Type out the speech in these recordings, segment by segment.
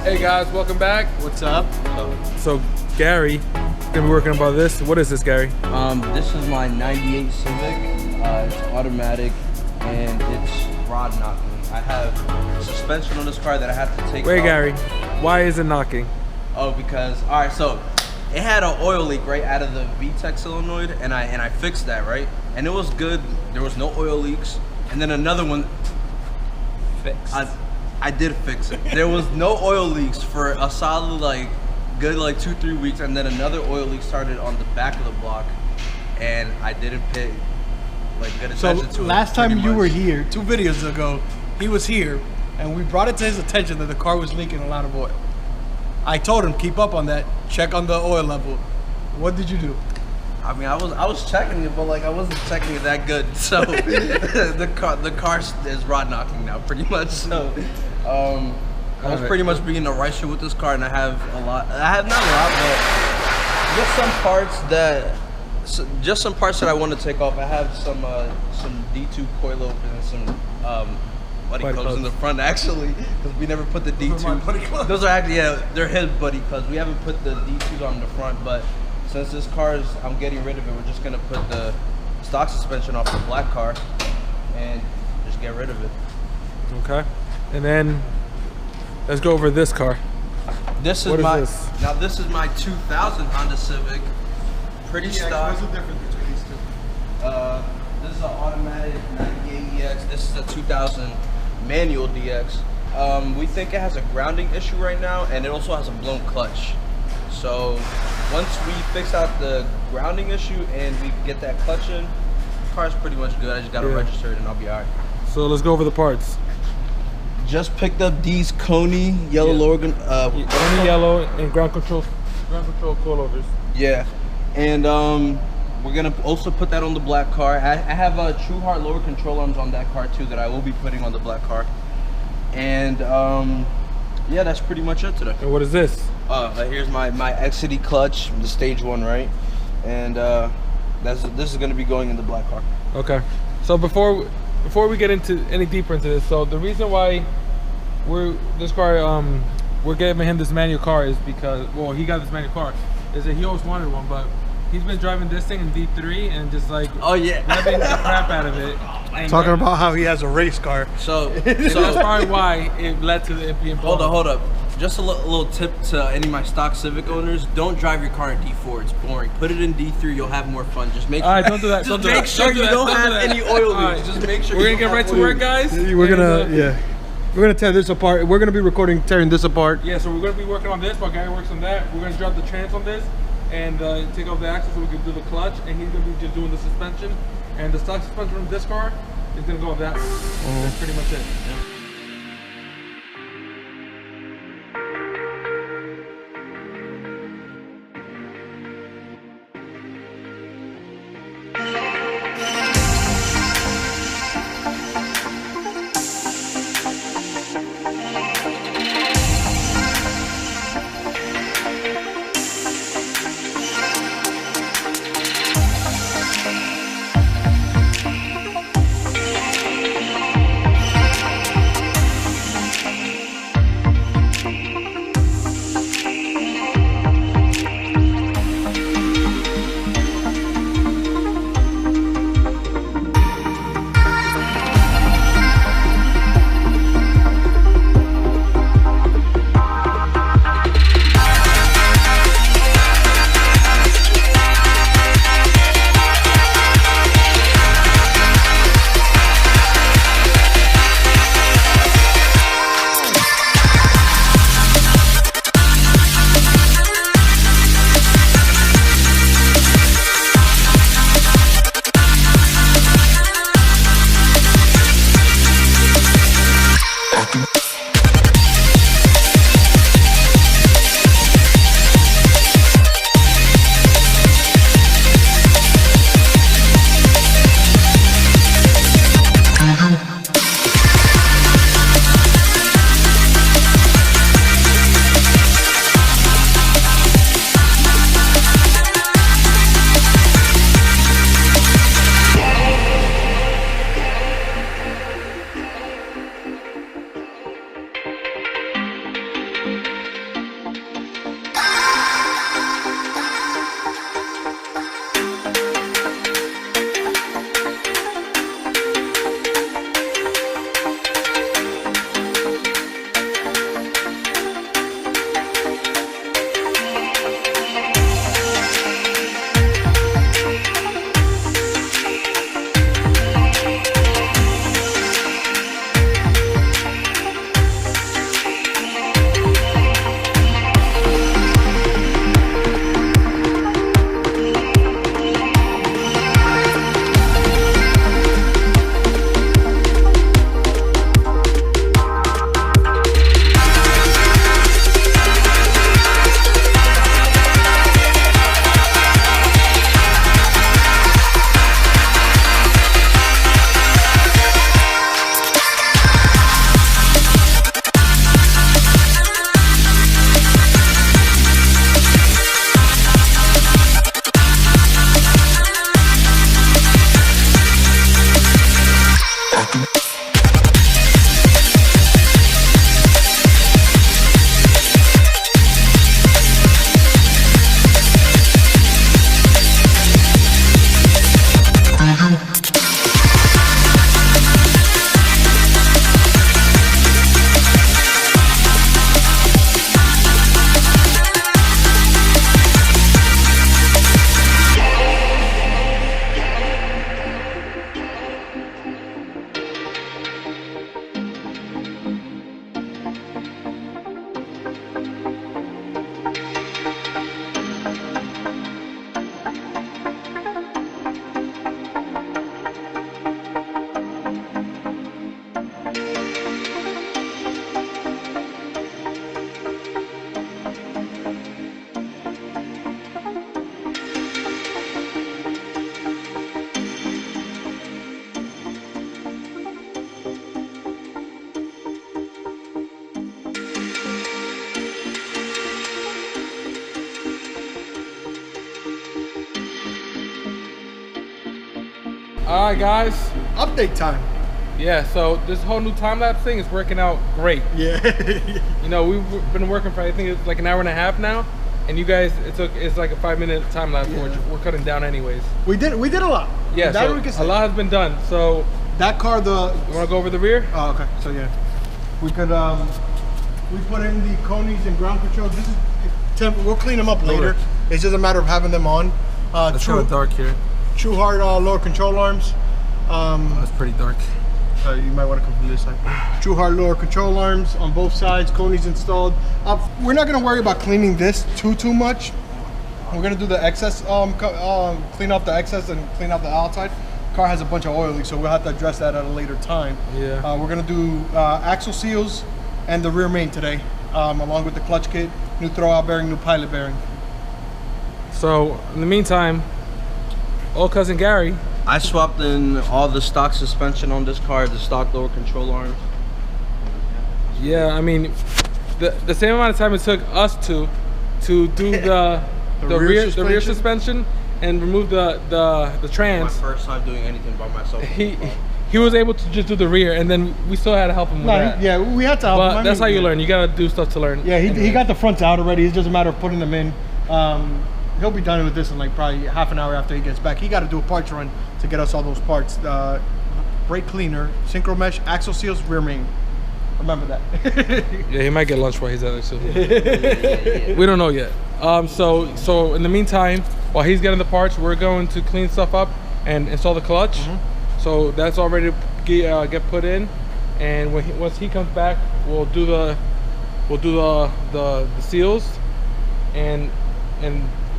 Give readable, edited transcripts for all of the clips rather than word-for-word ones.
Hey guys, welcome back. What's up? So Gary, gonna be working about this. What is this, Gary? This is my 98 Civic. It's automatic and it's rod knocking. I have suspension on this car that I have to take off. Gary, why is it knocking? Oh, because, all right, so it had an oil leak right out of the VTEC solenoid, and I fixed that, right? And it was good. There was no oil leaks. And then another one, I did fix it. There was no oil leaks for a solid good 2-3 weeks, and then another oil leak started on the back of the block, and I didn't pay good attention to it. Last time you were here, 2 videos ago, he was here, and we brought it to his attention that the car was leaking a lot of oil. I told him keep up on that, check on the oil level. What did you do? I mean, I was checking it, but I wasn't checking it that good. So the car is rod knocking now, pretty much. So I was pretty much being a Ricer with this car, and I have a lot. I have not a lot, but just some parts that I want to take off. I have some D2 coil open and some buddy clubs in the front, actually, because we never put the D2. Those are actually, yeah, they're his buddy clubs. We haven't put the D2s on the front, but since this car is, I'm getting rid of it, we're just gonna put the stock suspension off the black car and just get rid of it. Okay. And then let's go over this car. This is now this is my 2000 Honda Civic. Pretty stock. What's the difference between these two? This is an automatic 98 EX. This is a 2000 manual DX. We think it has a grounding issue right now, and it also has a blown clutch. So once we fix out the grounding issue and we get that clutch in, the car's pretty much good. I just gotta register it and I'll be alright. So let's go over the parts. Just picked up these Coney yellow lower Coney yellow and ground control coilovers. Yeah, and we're gonna also put that on the black car. I have a True Heart lower control arms on that car too that I will be putting on the black car. And yeah, that's pretty much it today. And what is this? Here's my XCD clutch, the stage 1, right? And this is gonna be going in the black car. Okay. So before we get into any deeper into this, so the reason why we're giving him this manual car is because, well, he got this manual car, is that he always wanted one, but he's been driving this thing in D3 and just revving the crap out of it. Talking about how he has a race car. So that's probably why it led to it being blown. Hold up. Just a little tip to any of my stock Civic owners: don't drive your car in D4. It's boring. Put it in D3. You'll have more fun. Just make. All right, don't do that. Just make sure you don't have any oil leaks. Just make sure. We're gonna get right to work, guys. We're gonna tear this apart. We're gonna be recording tearing this apart. Yeah, so we're gonna be working on this while Gary works on that. We're gonna drop the trans on this and take off the axle so we can do the clutch, and he's gonna be just doing the suspension. And the stock suspension on this car is gonna go on that. That's pretty much it. Yeah. All right, guys. Update time. Yeah, so this whole new time lapse thing is working out great. Yeah. You know, we've been working for I think it's like an hour and a half now, and you guys it's like a 5-minute time lapse. Yeah. We're cutting down anyways. We did a lot. Yeah, that so we can a say. lot has been done. So That car, you want to go over the rear? Oh, okay. So yeah, we could we put in the conies and ground control. This is we'll clean them up later. Okay. It's just a matter of having them on. It's kind of dark here. True hard lower control arms. That's pretty dark. You might want to come from this side. True hard lower control arms on both sides. Conies installed. We're not gonna worry about cleaning this too much. We're gonna do the excess, clean off the excess and clean off the outside. Car has a bunch of oil leaks, so we'll have to address that at a later time. Yeah. We're gonna do axle seals and the rear main today, along with the clutch kit, new throwout bearing, new pilot bearing. So in the meantime, old cousin Gary. I swapped in all the stock suspension on this car, the stock lower control arms. Yeah, I mean, the same amount of time it took us to do the rear suspension and remove the trans. My first time doing anything by myself. He was able to just do the rear, and then we still had to help him with that. Yeah, we had to help him. But that's how you learn. You gotta do stuff to learn. Yeah, he got the fronts out already. It's just a matter of putting them in. He'll be done with this in like probably half an hour after he gets back. He got to do a parts run to get us all those parts. Brake cleaner, synchro mesh, axle seals, rear main. Remember that. Yeah, he might get lunch while he's at the We don't know yet. So in the meantime, while he's getting the parts, we're going to clean stuff up and install the clutch. So that's all ready to get put in. And once he comes back, we'll do the seals, and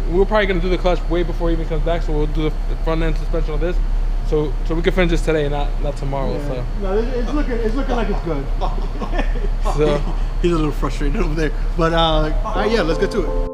we're probably gonna do the clutch way before he even comes back. So we'll do the front end suspension on this. So we can finish this today, not tomorrow. Yeah. So No, it's looking like it's good. So he's a little frustrated over there, but yeah, let's get to it.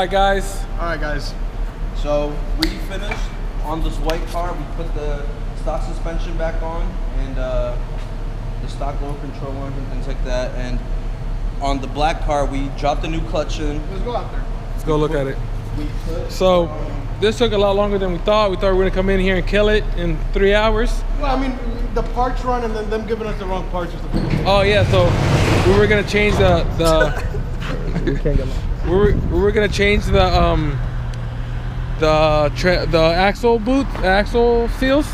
right, guys. All right, guys. So we finished on this white car. We put the stock suspension back on and the stock low control arm and things like that. And on the black car, we dropped the new clutch in. Let's go out there. Let's go look at it. We put, So this took a lot longer than we thought. We thought we were gonna come in here and kill it in 3 hours. Well, I mean, the parts run and then them giving us the wrong parts is the biggest. Oh yeah, so we were gonna change the we were gonna change the axle seals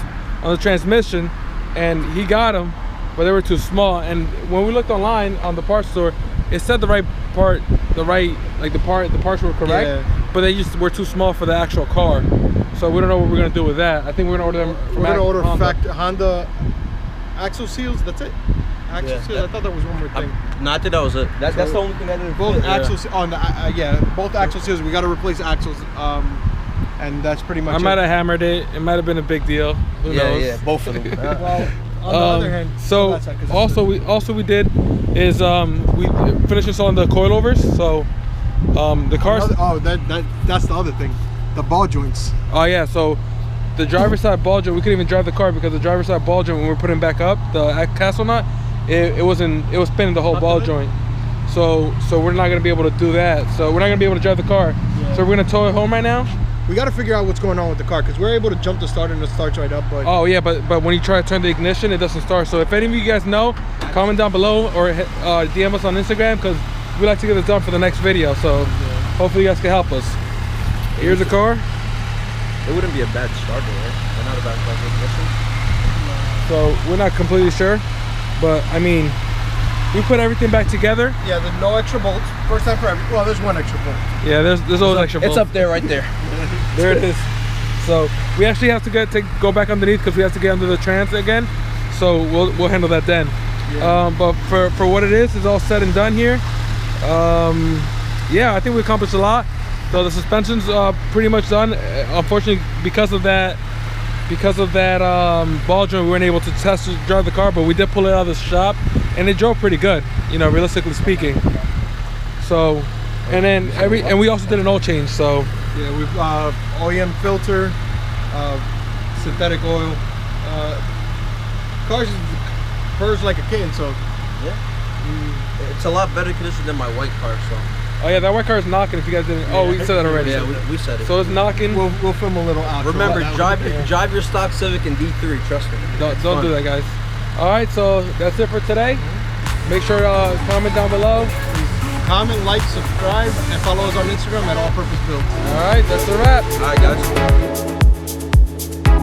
on the transmission, and he got them, but they were too small. And when we looked online on the parts store, it said the parts were correct, Yeah. but they just were too small for the actual car. So we don't know what we're gonna do with that. I think we're gonna order them from We're gonna order Honda. Honda axle seals. That's it. Axle Yeah, seals. I thought there was one more thing. no, I think that was it. That's the only thing that didn't Both fit. axle on the both axle seals. We got to replace axles. And that's pretty much. I might have hammered it. It might have been a big deal. Who knows? Yeah, both of them. Well, on the other hand, so that's not 'cause also we did is we finished installing the coilovers. So the cars. That's the other thing. The ball joints. Oh yeah, so the driver's side ball joint, we couldn't even drive the car because the driver's side ball joint, when we were putting it back up, the castle nut, it was spinning the whole ball joint. So we're not gonna be able to do that. So we're not gonna be able to drive the car. Yeah. So we're gonna tow it home right now. We got to figure out what's going on with the car because we're able to jump the starter and it starts right up. But Oh yeah, but when you try to turn the ignition, it doesn't start. So if any of you guys know, comment down below or DM us on Instagram because we like to get this done for the next video. So hopefully you guys can help us. Here's the car. It wouldn't be a bad starter, right? Or not a bad starter ignition. So we're not completely sure, but I mean, we put everything back together. yeah, there's no extra bolts. First time for well, there's one extra bolt. Yeah, there's always extra It's bolts. up there, right there. There it is. So we actually have to go back underneath because we have to get under the trans again. So we'll handle that then. Yeah. But for what it is, it's all said and done here. Yeah, I think we accomplished a lot. So the suspension's pretty much done. Unfortunately, because of that ball joint, we weren't able to drive the car, but we did pull it out of the shop, and it drove pretty good, you know, realistically speaking. So, and we also did an oil change. So Yeah, we've OEM filter, synthetic oil. Cars purrs like a kitten, so Yeah. It's a lot better condition than my white car, so. oh yeah, that white car is knocking. If you guys didn't, oh, we said that already. Yeah, we said it. So it's knocking. we'll film a little outro. Remember, That was- drive your stock Civic in D3, trust me. Don't do that, guys. All right, so that's it for today. Make sure to comment down below. Comment, like, subscribe, and follow us on Instagram at All Purpose Build. All right, that's a wrap. All right, guys.